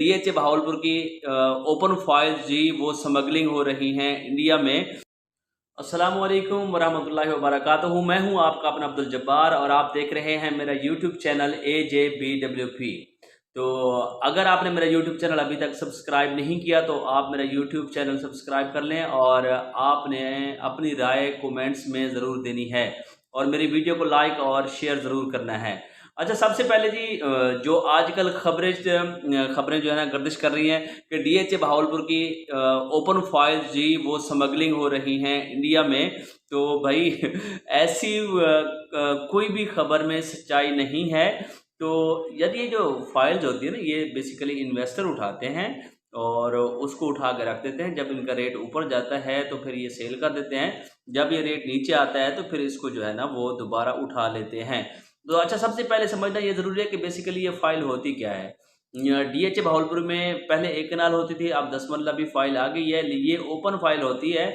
DHA Bahawalpur की open files जी वो smuggling हो रही हैं इंडिया में। अस्सलाम वालेकुम वरहमतुल्लाहि वबरकातुहू। मैं हूं आपका अपना अब्दुल जब्बार और आप देख रहे हैं मेरा यूट्यूब चैनल AJBWP। तो अगर आपने मेरा यूट्यूब चैनल अभी तक सब्सक्राइब नहीं किया तो आप मेरा यूट्यूब चैनल सब्सक्राइब कर लें और आपने अपनी राय कमेंट्स में ज़रूर देनी है और मेरी वीडियो को लाइक और शेयर ज़रूर करना है। अच्छा, सबसे पहले जी जो आजकल खबरें जो है ना गर्दिश कर रही हैं कि डीएचए भावलपुर की ओपन फाइल्स जी वो स्मगलिंग हो रही हैं इंडिया में। तो भाई ऐसी कोई भी खबर में सच्चाई नहीं है। तो यदि ये जो फाइल्स होती है ना ये बेसिकली इन्वेस्टर उठाते हैं और उसको उठा के रख देते हैं। जब इनका रेट ऊपर जाता है तो फिर ये सेल कर देते हैं, जब ये रेट नीचे आता है तो फिर इसको जो है ना वो दोबारा उठा लेते हैं। तो अच्छा, सबसे पहले समझना ये ज़रूरी है कि बेसिकली ये फ़ाइल होती क्या है। डीएचए भावलपुर में पहले 1 कनाल होती थी, अब 10 मरला भी फ़ाइल आ गई है। ये ओपन फ़ाइल होती है।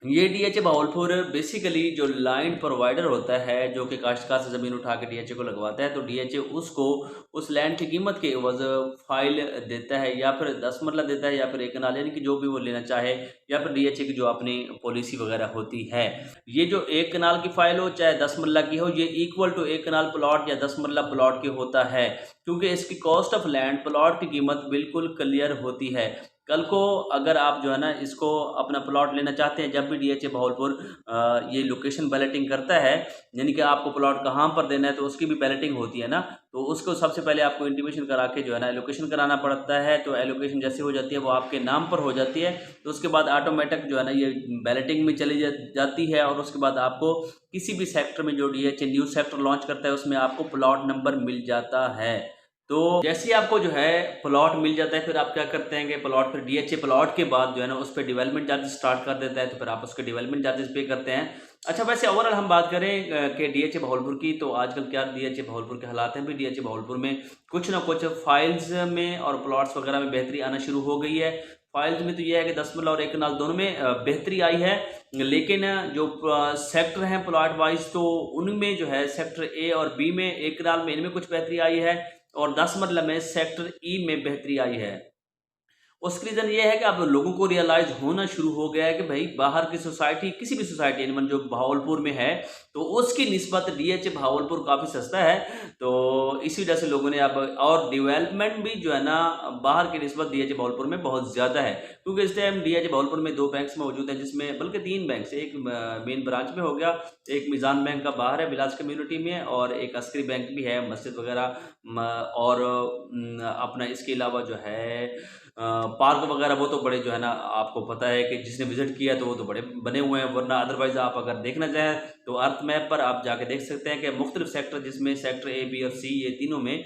ये डीएचए भावलपुर बेसिकली जो लाइन प्रोवाइडर होता है जो कि काश्तकार से ज़मीन उठा के डीएचए को लगवाता है, तो डीएचए उसको उस लैंड की कीमत के एवज़ फाइल देता है, या फिर 10 मरला देता है या फिर 1 कनाल, यानी कि जो भी वो लेना चाहे, या फिर डीएचए की जो अपनी पॉलिसी वगैरह होती है। ये जो 1 कनाल की फाइल हो चाहे 10 मरला की हो, ये इक्वल टू 1 कनाल प्लॉट या 10 मरला प्लॉट की होता है, क्योंकि इसकी कॉस्ट ऑफ लैंड प्लॉट की कीमत बिल्कुल क्लियर होती है। कल को अगर आप जो है ना इसको अपना प्लॉट लेना चाहते हैं, जब भी डीएचए भावलपुर ये लोकेशन बैलेटिंग करता है, यानी कि आपको प्लॉट कहाँ पर देना है तो उसकी भी बैलेटिंग होती है ना, तो उसको सबसे पहले आपको इंटीमेशन करा के जो है ना एलोकेशन कराना पड़ता है। तो एलोकेशन जैसे हो जाती है वो आपके नाम पर हो जाती है, तो उसके बाद ऑटोमेटिक जो है ना ये बैलेटिंग में चली जाती है और उसके बाद आपको किसी भी सेक्टर में जो डीएचए न्यू सेक्टर लॉन्च करता है उसमें आपको प्लॉट नंबर मिल जाता है। तो जैसे ही आपको जो है प्लॉट मिल जाता है, फिर आप क्या करते हैं कि प्लॉट फिर डीएचए प्लॉट के बाद जो है ना उस पर डेवलपमेंट चार्जेस स्टार्ट कर देता है, तो फिर आप उसके डेवलपमेंट चार्जेस पे करते हैं। अच्छा, वैसे ओवरऑल हम बात करें कि डीएचए भावलपुर की, तो आजकल क्या डीएचए भावलपुर के हालात हैं भी, डीएचए भावलपुर में कुछ ना कुछ फाइल्स में और प्लॉट्स वगैरह में बेहतरी आना शुरू हो गई है। फाइल्स में तो ये है कि 10 मरला और 1 कनाल दोनों में बेहतरी आई है, लेकिन जो सेक्टर हैं प्लॉट वाइज, तो उनमें जो है सेक्टर ए और बी में 1 कनाल में इनमें कुछ बेहतरी आई है और 10 मरला में सेक्टर ई में बेहतरी आई है। उसका रीज़न ये है कि अब लोगों को रियलाइज़ होना शुरू हो गया है कि भाई बाहर की सोसाइटी, किसी भी सोसाइटी इवन जो भावलपुर में है, तो उसकी निस्बत डीएचए भावलपुर काफ़ी सस्ता है। तो इसी वजह से लोगों ने अब, और डेवलपमेंट भी जो है ना बाहर की निस्बत डीएचए भावलपुर में बहुत ज़्यादा है, क्योंकि इस टाइम डीएचए भावलपुर में 2 बैंक्स मौजूद हैं, जिसमें बल्कि 3 बैंक, एक मेन ब्रांच में हो गया, एक मीज़ान बैंक का बाहर है विलास कम्युनिटी में, और एक अस्करी बैंक भी है मस्जिद वगैरह और अपना इसके अलावा जो है पार्क वगैरह, वो तो बड़े जो है ना आपको पता है कि जिसने विजिट किया तो वो तो बड़े बने हुए हैं, वरना अदरवाइज आप अगर देखना चाहें तो अर्थ मैप पर आप जाके देख सकते हैं कि मुख्तलिफ सेक्टर, जिसमें सेक्टर ए बी और सी, ये तीनों में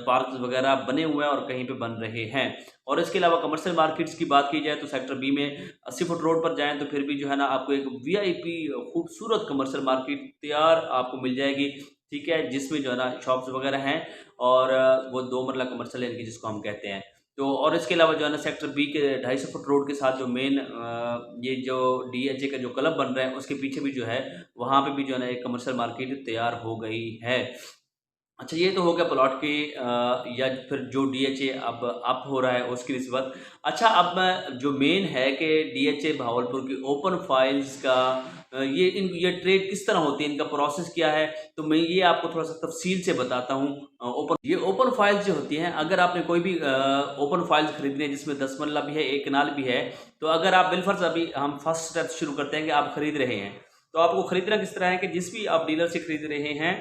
पार्क वगैरह बने हुए हैं और कहीं पे बन रहे हैं। और इसके अलावा कमर्शियल मार्केट्स की बात की जाए तो सेक्टर बी में 80 फुट रोड पर जाएं तो फिर भी जो है ना आपको एक वीआईपी खूबसूरत कमर्शियल मार्केट तैयार आपको मिल जाएगी, ठीक है, जिसमें जो है ना शॉप्स वगैरह हैं और वो 2 मरला कमर्शियल है इनकी, जिसको हम कहते हैं। तो और इसके अलावा जो है ना सेक्टर बी के 250 फुट रोड के साथ जो मेन ये जो डीएचए का जो क्लब बन रहा है उसके पीछे भी जो है, वहाँ पे भी जो है ना एक कमर्शियल मार्केट तैयार हो गई है। अच्छा, ये तो हो गया प्लॉट की या फिर जो डीएचए अब अप हो रहा है उसकी निस्बत। अच्छा, अब मैं जो मेन है कि डीएचए भावलपुर की ओपन फाइल्स का ये ट्रेड किस तरह होती है, इनका प्रोसेस क्या है, तो मैं ये आपको थोड़ा सा तफसील से बताता हूँ। ये ओपन फाइल्स जो होती हैं, अगर आपने कोई भी ओपन फाइल्स खरीदनी है जिसमें 10 मरला भी है, 1 कनाल भी है, तो अगर आप बिलफर्ज, अभी हम फर्स्ट स्टेप शुरू करते हैं कि आप खरीद रहे हैं, तो आपको खरीदना किस तरह है कि जिस भी आप डीलर से खरीद रहे हैं,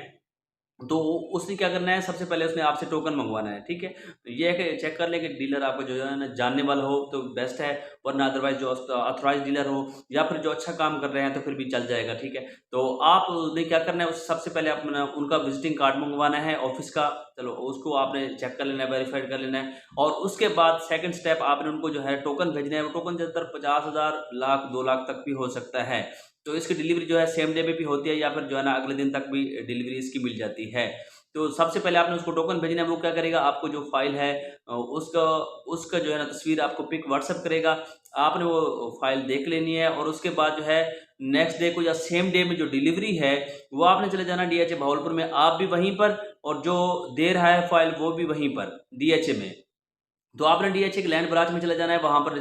तो उसने क्या करना है, सबसे पहले उसने आपसे टोकन मंगवाना है, ठीक है। तो ये है कि चेक कर ले कि डीलर आपको जो है ना जानने वाला हो तो बेस्ट है, वरना अदरवाइज जो ऑथराइज डीलर हो या फिर जो अच्छा काम कर रहे हैं तो फिर भी चल जाएगा, ठीक है। तो आपने क्या करना है, सबसे पहले अपना उनका विजिटिंग कार्ड मंगवाना है ऑफिस का, चलो उसको आपने चेक कर लेना है, वेरीफाइड कर लेना है, और उसके बाद सेकंड स्टेप आपने उनको जो है टोकन भेजना है। वो टोकन ज़्यादातर 50,000, लाख, 2 लाख तक भी हो सकता है। तो इसकी डिलीवरी जो है सेम डे में भी होती है या फिर जो है ना अगले दिन तक भी डिलीवरी इसकी मिल जाती है। तो सबसे पहले आपने उसको टोकन भेजना है, वो क्या करेगा, आपको जो फाइल है उसका उसका जो है ना तस्वीर आपको पिक व्हाट्सएप करेगा, आपने वो फाइल देख लेनी है, और उसके बाद जो है नेक्स्ट डे को या सेम डे में जो डिलीवरी है वो आपने चले जाना डीएचए भावलपुर में, आप भी वहीं पर और जो दे रहा है फाइल वो भी वहीं पर डीएचए में। तो आपने डीएचए की लैंड ब्रांच में चले जाना है, वहाँ पर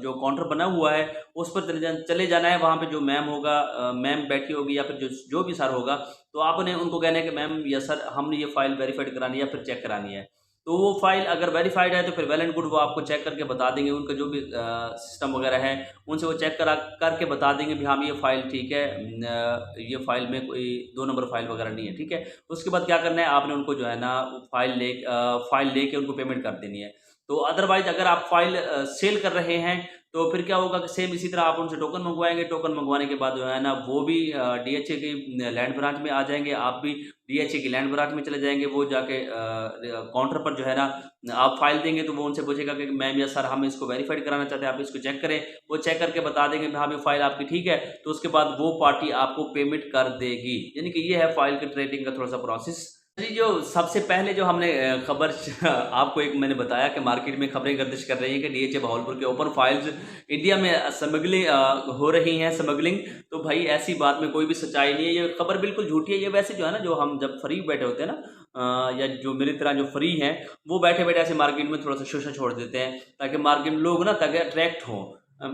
जो काउंटर बना हुआ है उस पर चले जाना है। वहाँ पे जो मैम होगा, मैम बैठी होगी या फिर जो भी सर होगा, तो आपने उनको कहना है कि मैम या सर हमने ये फाइल वेरीफाइड करानी है या फिर चेक करानी है। तो वो फाइल अगर वेरीफाइड है तो फिर वेल एंड गुड, वो आपको चेक करके बता देंगे। उनका जो भी सिस्टम वगैरह है उनसे वो चेक करके बता देंगे भी हाँ ये फाइल ठीक है, ये फाइल में कोई 2 नंबर फाइल वगैरह नहीं है, ठीक है। उसके बाद क्या करना है, आपने उनको जो है ना फाइल लेके उनको पेमेंट कर देनी है। तो अदरवाइज अगर आप फाइल सेल कर रहे हैं तो फिर क्या होगा कि सेम इसी तरह आप उनसे टोकन मंगवाएंगे। टोकन मंगवाने के बाद जो है ना वो भी डीएचए की लैंड ब्रांच में आ जाएंगे, आप भी डीएचए की लैंड ब्रांच में चले जाएंगे। वो जाके काउंटर पर जो है ना आप फाइल देंगे तो वो उनसे पूछेगा कि मैम या सर हम इसको वेरीफाइड कराना चाहते हैं, आप इसको चेक करें। वो चेक करके बता देंगे हाँ ये फाइल आपकी ठीक है, तो उसके बाद वो पार्टी आपको पेमेंट कर देगी। यानी कि ये है फाइल के ट्रेडिंग का थोड़ा सा प्रोसेस जी। जो सबसे पहले जो हमने खबर आपको एक मैंने बताया कि मार्केट में खबरें गर्दिश कर रही हैं कि डीएचए भावलपुर के ओपन फाइल्स इंडिया में स्मगलिंग हो रही हैं, स्मगलिंग। तो भाई ऐसी बात में कोई भी सच्चाई नहीं है, ये खबर बिल्कुल झूठी है। ये वैसे जो है ना, जो हम जब फ्री बैठे होते हैं ना, या जो मेरी तरह जो फ्री हैं, वो बैठे बैठे ऐसे मार्केट में थोड़ा सा शोषा छोड़ देते हैं ताकि मार्केट में लोग ना ताकि अट्रैक्ट हों।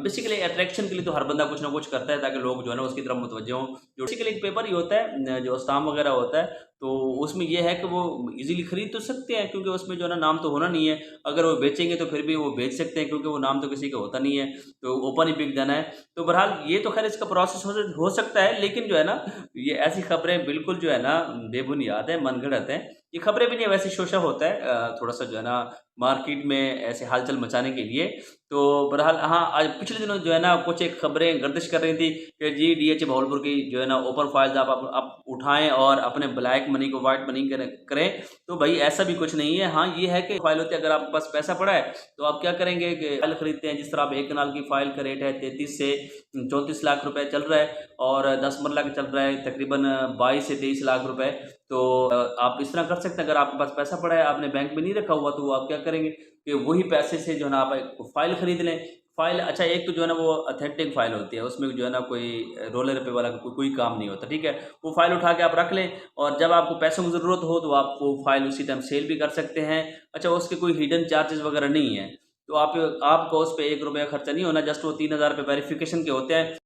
बेसिकली अट्रैक्शन के लिए तो हर बंदा कुछ ना कुछ करता है ताकि लोग जो है ना उसकी तरफ मुतवज्जह हों। जो बेसिकली एक पेपर ही होता है जो स्टाम्प वगैरह होता है, तो उसमें यह है कि वो इजीली खरीद तो सकते हैं क्योंकि उसमें जो है ना नाम तो होना नहीं है। अगर वो बेचेंगे तो फिर भी वो बेच सकते हैं क्योंकि वो नाम तो किसी का होता नहीं है, तो ओपन ही बिक जाना है। तो बहरहाल ये तो खैर इसका प्रोसेस हो सकता है, लेकिन जो है ना ये ऐसी खबरें बिल्कुल जो है ना बेबुनियाद है, मनगढ़ंत है। ये खबरें भी नहीं, वैसे शोशा होता है थोड़ा सा जो है ना मार्केट में ऐसे हलचल मचाने के लिए। तो बहरहाल हाँ, आज पिछले दिनों जो है ना कुछ एक खबरें गर्दिश कर रही थी कि जी डीएचए भावलपुर की जो है ना ओपन फाइल्स आप उठाएं और अपने ब्लैक मनी को वाइट मनी करें। तो भाई ऐसा भी कुछ नहीं है। हाँ ये है कि फाइल होती है, अगर आपके पास पैसा पड़ा है तो आप क्या करेंगे कि फाइल खरीदते हैं। जिस तरह आप एक कनाल की फाइल का रेट है 33 से 34 लाख रुपए चल रहा है और 10 मरला का चल रहा है तकरीबन 22 से 23 लाख रुपए। तो आप इस तरह कर सकते हैं, अगर आपके पास पैसा पड़ा है आपने बैंक में नहीं रखा हुआ तो आप क्या करेंगे कि वही पैसे से जो है ना आप एक फाइल खरीद लें। फाइल अच्छा, एक तो जो है ना वो ऑथेंटिक फाइल होती है, उसमें जो है ना कोई रोलर पे वाला कोई काम नहीं होता, ठीक है। वो फाइल उठा के आप रख लें और जब आपको पैसों की ज़रूरत हो तो आप वो फाइल उसी टाइम सेल भी कर सकते हैं। अच्छा, उसके कोई हिडन चार्जेस वगैरह नहीं है, तो आपको उस पर 1 रुपया खर्चा नहीं होना। जस्ट वो 3,000 रुपये वेरिफिकेशन के होते हैं।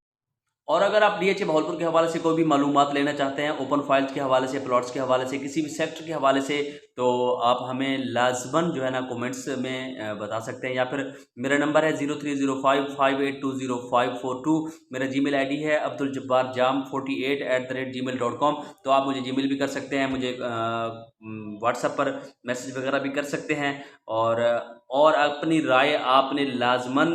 और अगर आप डीएचए भावलपुर के हवाले से कोई भी मालूमात लेना चाहते हैं, ओपन फाइल्स के हवाले से, प्लॉट्स के हवाले से, किसी भी सेक्टर के हवाले से, तो आप हमें लाजमन जो है ना कमेंट्स में बता सकते हैं। या फिर मेरा नंबर है 0305582052। मेरा जीमेल आईडी है abduljabbarjam48@gmail.com। तो आप मुझे जीमेल भी कर सकते हैं, मुझे व्हाट्सएप पर मैसेज वगैरह भी कर सकते हैं। और अपनी राय आपने लाजमन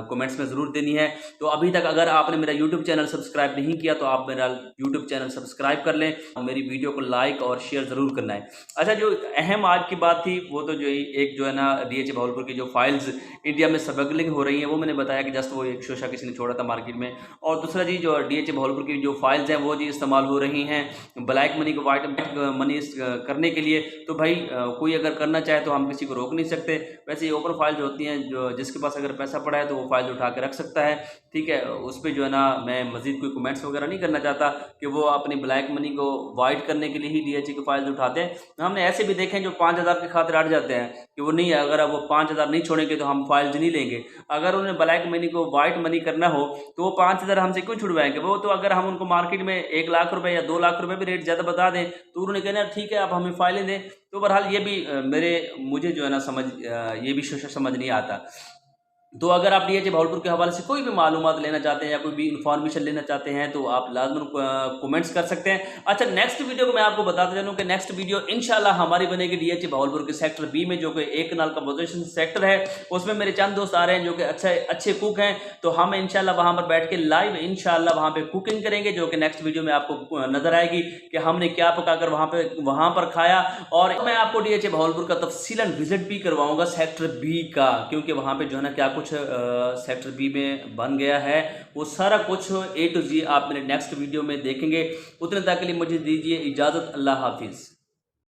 कमेंट्स में ज़रूर देनी है। तो अभी तक अगर आपने मेरा यूट्यूब चैनल सब्सक्राइब नहीं किया तो आप मेरा यूट्यूब चैनल सब्सक्राइब कर लें और मेरी वीडियो को लाइक और शेयर ज़रूर करना है। अच्छा, जो अहम आज की बात थी वो तो जो एक जो है ना डीएचए भावलपुर की जो फाइल्स इंडिया में स्मगलिंग हो रही हैं, वो मैंने बताया कि जस्ट वो एक शोशा किसी ने छोड़ा था मार्केट में। और दूसरा जी, जो डीएचए भावलपुर की जो फाइल्स हैं वो जी इस्तेमाल हो रही हैं ब्लैक मनी को वाइट मनी करने के लिए। तो भाई कोई अगर करना चाहे तो हम किसी को रोक नहीं सकते। वैसे ये ओपन फाइल्स होती हैं, जो जिसके पास अगर पैसा पड़ा है तो वो फाइल उठा के रख सकता है, ठीक है। उस पर जो है ना मैं मजीद कोई कमेंट्स वगैरह नहीं करना चाहता कि वो अपनी ब्लैक मनी को वाइट करने के लिए ही डीएचए की फाइल्स उठाते हैं। हमने ऐसे भी देखे हैं जो 5,000 की खातिर अट जाते हैं कि वो नहीं, अगर अब वो 5,000 नहीं छोड़ेंगे तो हम फाइल्स नहीं लेंगे। अगर उन्हें ब्लैक मनी को वाइट मनी करना हो तो वो 5,000 हमसे क्यों छुड़वाएंगे। वो तो अगर हम उनको मार्केट में 1 लाख रुपए या 2 लाख रुपए भी रेट ज़्यादा बता दें तो उन्होंने कहना ठीक है आप हमें फाइलें दें। तो बहरहाल ये भी मुझे जो है ना ये भी समझ नहीं आता। तो अगर आप डीएचए भावलपुर के हवाले से कोई भी मालूमात लेना चाहते हैं या कोई भी इन्फॉर्मेशन लेना चाहते हैं तो आप लाजमन कमेंट्स कर सकते हैं। अच्छा, नेक्स्ट वीडियो को मैं आपको बताता चलूँ कि नेक्स्ट वीडियो इंशाल्लाह हमारी बनेगी डीएचए भावलपुर के सेक्टर बी में, जो कि एक कनाल का पोजीशन सेक्टर है। उसमें मेरे चंद दोस्त आ रहे हैं जो कि अच्छे कुक हैं, तो हम इंशाल्लाह वहाँ पर बैठ के लाइव इंशाल्लाह वहाँ पर कुकिंग करेंगे, जो कि नेक्स्ट वीडियो में आपको नजर आएगी कि हमने क्या पकाकर वहाँ पर खाया। और मैं आपको डीएचए भावलपुर का तफसीलन विजिट भी करवाऊंगा सेक्टर बी का, क्योंकि वहाँ पे जो है ना क्या कुछ सेक्टर बी में बन गया है, वो सारा कुछ A to Z आप मेरे नेक्स्ट वीडियो में देखेंगे। उतने तक के लिए मुझे दीजिए इजाज़त। अल्लाह हाफिज़।